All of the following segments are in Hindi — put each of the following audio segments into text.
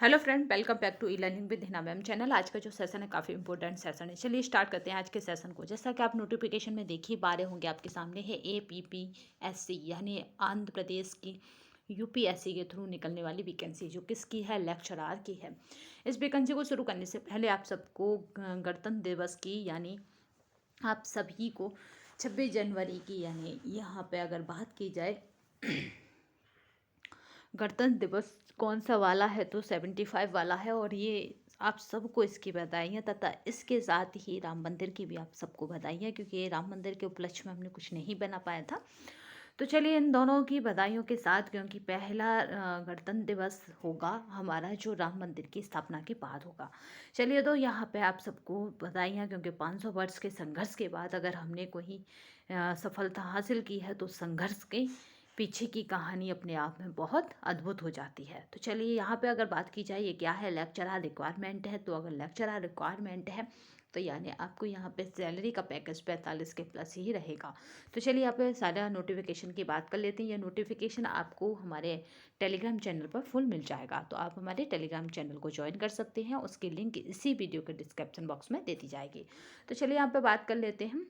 Hello friend, welcome back to e learning with Hina ma'am channel. आज का जो सेशन है काफ़ी इंपॉर्टेंट सेशन है। चलिए स्टार्ट करते हैं आज के सेशन को। जैसा कि आप नोटिफिकेशन में देख ही पा रहे होंगे, आपके सामने है APPSC यानी आंध्र प्रदेश की UPSC के थ्रू निकलने वाली वैकेंसी, जो किसकी है, लेक्चरार की है। इस वैकेंसी को शुरू करने से पहले आप सबको गणतंत्र दिवस की यानी आप सभी को 26 जनवरी की यानी यहाँ पे अगर बात की जाए गणतंत्र दिवस कौन सा वाला है, तो 75 वाला है। और ये आप सबको इसकी बधाइयाँ, तथा इसके साथ ही राम मंदिर की भी आप सबको बधाइयाँ, क्योंकि ये राम मंदिर के उपलक्ष्य में हमने कुछ नहीं बना पाया था। तो चलिए इन दोनों की बधाइयों के साथ, क्योंकि पहला गणतंत्र दिवस होगा हमारा जो राम मंदिर की स्थापना के बाद होगा। चलिए तो यहाँ पे आप सबको बधाइयाँ, क्योंकि 500 वर्ष के संघर्ष के बाद अगर हमने कोई सफलता हासिल की है, तो संघर्ष के पीछे की कहानी अपने आप में बहुत अद्भुत हो जाती है। तो चलिए यहाँ पे अगर बात की जाए ये क्या है, लेक्चरर रिक्वायरमेंट है। तो अगर लेक्चरर रिक्वायरमेंट है तो यानी आपको यहाँ पे सैलरी का पैकेज 45 के प्लस ही रहेगा। तो चलिए यहाँ पे सारा नोटिफिकेशन की बात कर लेते हैं। ये नोटिफिकेशन आपको हमारे टेलीग्राम चैनल पर फुल मिल जाएगा, तो आप हमारे टेलीग्राम चैनल को ज्वाइन कर सकते हैं। उसकी लिंक इसी वीडियो के डिस्क्रिप्शन बॉक्स में दे दी जाएगी। तो चलिए यहाँ पे बात कर लेते हैं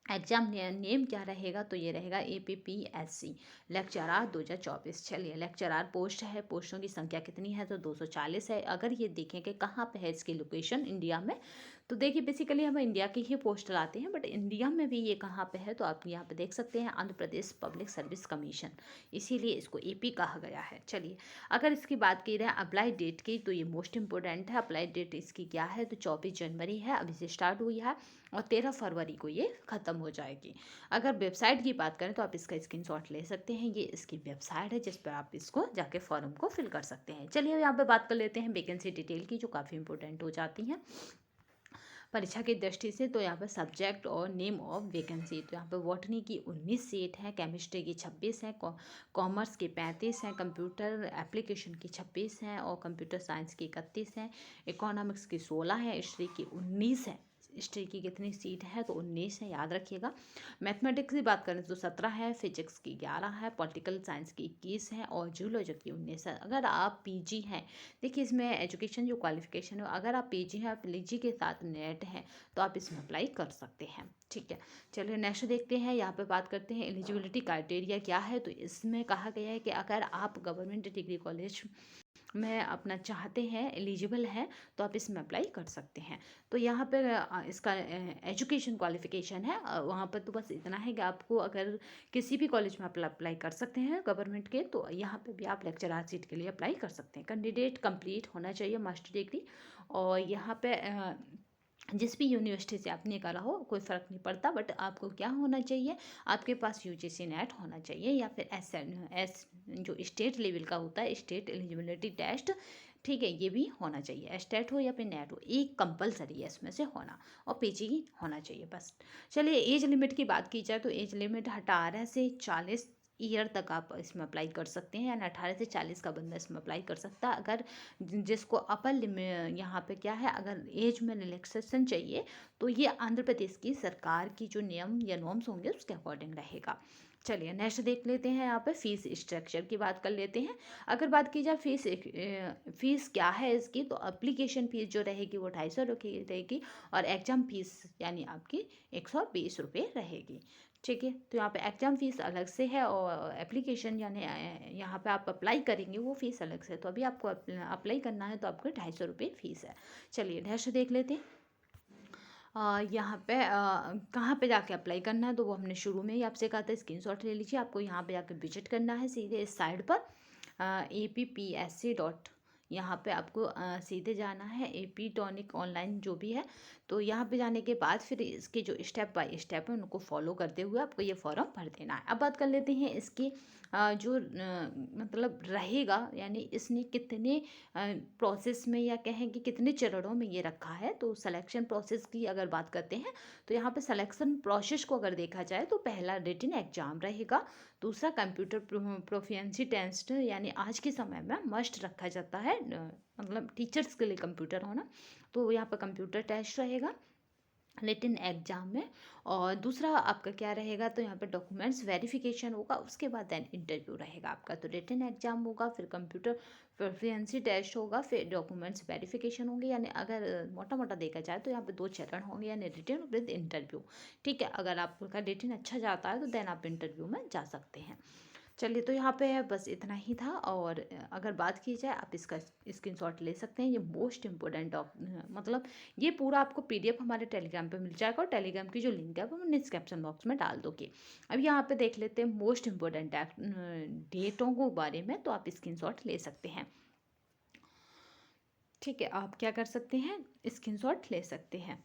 एग्जाम नेम क्या रहेगा। तो ये रहेगा APPSC लेक्चरार 2024। चलिए लेक्चरार पोस्ट है, पोस्टों की संख्या कितनी है, तो 240 है। अगर ये देखें कि कहाँ पे है इसकी लोकेशन इंडिया में, तो देखिए बेसिकली हम इंडिया की ही पोस्ट लाते हैं, बट इंडिया में भी ये कहाँ पे है, तो आप यहाँ पे देख सकते हैं Andhra Pradesh public service commission, इसीलिए इसको AP कहा गया है। चलिए अगर इसकी बात की जाए अप्लाई डेट की, तो ये मोस्ट इंपॉर्टेंट है। अप्लाई डेट इसकी क्या है, तो 24 जनवरी है, अभी से स्टार्ट हुई है और 13 फरवरी को ये ख़त्म हो जाएगी। अगर वेबसाइट की बात करें तो आप इसका स्क्रीनशॉट ले सकते हैं। ये इसकी वेबसाइट है जिस पर आप इसको जाके फॉर्म को फिल कर सकते हैं। चलिए यहाँ पे बात कर लेते हैं वैकेंसी डिटेल की, जो काफ़ी इंपॉर्टेंट हो जाती हैं परीक्षा की दृष्टि से। तो यहाँ पर सब्जेक्ट और नेम ऑफ वैकेंसी, तो यहाँ पर बॉटनी की 19 सीट है, केमिस्ट्री की 26 है, कॉमर्स की 35 हैं, कंप्यूटर एप्लीकेशन की 26 हैं और कंप्यूटर साइंस की 31 हैं, इकोनॉमिक्स की 16 है, हिस्ट्री की 19 है। हिस्ट्री की कितनी सीट है, तो 19 है, याद रखिएगा। मैथमेटिक्स की बात करें तो 17 है, फिजिक्स की 11 है, पॉलिटिकल साइंस की 21 है और जूलॉजी की 19 है। अगर आप PG हैं, देखिए इसमें एजुकेशन जो क्वालिफिकेशन है, अगर आप PG हैं, आप PG के साथ नेट हैं, तो आप इसमें अप्लाई कर सकते हैं। ठीक है, चलिए नेक्स्ट देखते हैं। यहाँ पे बात करते हैं एलिजिबिलिटी क्राइटेरिया क्या है। तो इसमें कहा गया है कि अगर आप गवर्नमेंट डिग्री कॉलेज में अपना चाहते हैं, एलिजिबल हैं, तो आप इसमें अप्लाई कर सकते हैं। तो यहाँ पर इसका एजुकेशन क्वालिफिकेशन है, वहाँ पर तो बस इतना है कि आपको अगर किसी भी कॉलेज में आप अप्लाई कर सकते हैं गवर्नमेंट के, तो यहाँ पे भी आप लेक्चरर सीट के लिए अप्लाई कर सकते हैं। कैंडिडेट कंप्लीट होना चाहिए मास्टर डिग्री, और यहाँ पे जिस भी यूनिवर्सिटी से आपने करा हो कोई फ़र्क नहीं पड़ता, बट आपको क्या होना चाहिए, आपके पास UGC नेट होना चाहिए, या फिर एस जो स्टेट लेवल का होता है, स्टेट एलिजिबिलिटी टेस्ट, ठीक है, ये भी होना चाहिए। एस्टेट हो या फिर नेट हो, एक कंपलसरी है इसमें से होना, और PG होना चाहिए बस। चलिए एज लिमिट की बात की जाए तो एज लिमिट 18 से 40 ईयर तक आप इसमें अप्लाई कर सकते हैं, यानी 18 से 40 का बंदा इसमें अप्लाई कर सकता है। अगर जिसको अपर लिमिट यहाँ पे क्या है, अगर एज में रिलैक्सेशन चाहिए, तो ये आंध्र प्रदेश की सरकार की जो नियम या नॉर्म्स होंगे उसके अकॉर्डिंग रहेगा। चलिए नेक्स्ट देख लेते हैं। यहाँ पे फीस स्ट्रक्चर की बात कर लेते हैं। अगर बात की जाए फीस क्या है इसकी, तो एप्लीकेशन फ़ीस जो रहेगी वो 250 रहेगी, और एग्ज़ाम फीस यानी आपकी 120 रुपये रहेगी। ठीक है, तो यहाँ पे एग्ज़ाम फ़ीस अलग से है, और एप्लीकेशन यानी यहाँ पे आप अप्लाई करेंगे वो फ़ीस अलग से है। तो अभी आपको अप्लाई करना है तो आपको 250 रुपये फ़ीस है। चलिए नेक्स्ट देख लेते हैं। यहाँ पे कहाँ पे जाके अप्लाई करना है, तो वो हमने शुरू में ही आपसे कहा था, स्क्रीनशॉट ले लीजिए। आपको यहाँ पे जाके विजिट करना है सीधे इस साइड पर, APPSC डॉट, यहाँ पे आपको सीधे जाना है, AP टॉनिक ऑनलाइन जो भी है। तो यहाँ पे जाने के बाद फिर इसके जो स्टेप बाय स्टेप है उनको फॉलो करते हुए आपको ये फॉर्म भर देना है। अब बात कर लेते हैं इसकी जो मतलब रहेगा, यानी इसने कितने प्रोसेस में, या कहें कि कितने चरणों में ये रखा है। तो सिलेक्शन प्रोसेस की अगर बात करते हैं, तो यहाँ पे सिलेक्शन प्रोसेस को अगर देखा जाए तो पहला रिटन एग्जाम रहेगा, दूसरा कंप्यूटर प्रोफिशिएंसी टेस्ट, यानी आज के समय में मस्ट रखा जाता है, मतलब टीचर्स के लिए कंप्यूटर होना, तो यहाँ पर कंप्यूटर टेस्ट रहेगा। रिटन एग्जाम में। और दूसरा आपका क्या रहेगा, तो यहाँ पे डॉक्यूमेंट्स वेरिफिकेशन होगा, उसके बाद देन इंटरव्यू रहेगा आपका। तो रिटन एग्जाम होगा, फिर कंप्यूटर प्रोफिशिएंसी टेस्ट होगा, फिर डॉक्यूमेंट्स वेरिफिकेशन होंगे। यानी अगर मोटा मोटा देखा जाए तो यहाँ पे 2 चरण होंगे, यानी रिटन विद इंटरव्यू। ठीक है, अगर आपका रिटन अच्छा जाता है तो देन आप इंटरव्यू में जा सकते हैं। चलिए, तो यहाँ पे है बस इतना ही था। और अगर बात की जाए, आप इसका स्क्रीनशॉट ले सकते हैं। ये मोस्ट इम्पोर्टेंट मतलब ये पूरा आपको पीडीएफ हमारे टेलीग्राम पे मिल जाएगा, और टेलीग्राम की जो लिंक है वो मैं डिस्क्रिप्शन बॉक्स में डाल दूँगी। अब यहाँ पे देख लेते हैं मोस्ट इम्पोर्टेंट डेटों के बारे में, तो आप स्क्रीनशॉट ले सकते हैं। ठीक है, आप क्या कर सकते हैं, स्क्रीनशॉट ले सकते हैं।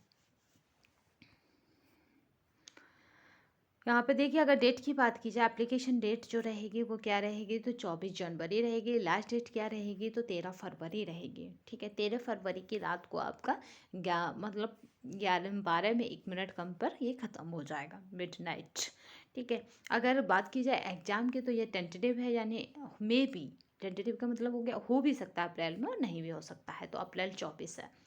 यहाँ पे देखिए, अगर डेट की बात की जाए, एप्लीकेशन डेट जो रहेगी वो क्या रहेगी, तो 24 जनवरी रहेगी। लास्ट डेट क्या रहेगी, तो 13 फरवरी रहेगी। ठीक है, 13 फरवरी की रात को आपका मतलब 12 में 1 मिनट कम पर ये ख़त्म हो जाएगा, मिडनाइट। ठीक है, अगर बात की जाए एग्ज़ाम की, तो ये टेंटेटिव है, यानी मे बी। टेंटेटिव का मतलब हो गया, हो भी सकता है अप्रैल में और नहीं भी हो सकता है, तो अप्रैल 24 है।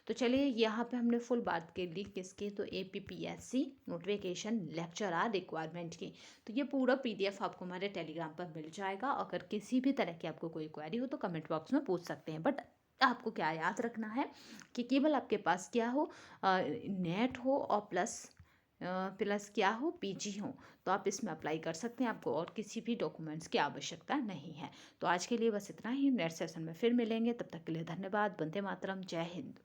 तो चलिए, यहाँ पे हमने फुल बात कर ली किसकी, तो APPSC नोटिफिकेशन लेक्चरर रिक्वायरमेंट की। तो ये पूरा PDF आपको हमारे टेलीग्राम पर मिल जाएगा। अगर किसी भी तरह की आपको कोई क्वेरी हो तो कमेंट बॉक्स में पूछ सकते हैं। बट आपको क्या याद रखना है कि केवल आपके पास क्या हो, नेट हो और प्लस क्या हो, PG हो, तो आप इसमें अप्लाई कर सकते हैं। आपको और किसी भी डॉक्यूमेंट्स की आवश्यकता नहीं है। तो आज के लिए बस इतना ही। नेक्स्ट सेशन में फिर मिलेंगे, तब तक के लिए धन्यवाद। वंदे मातरम, जय हिंद।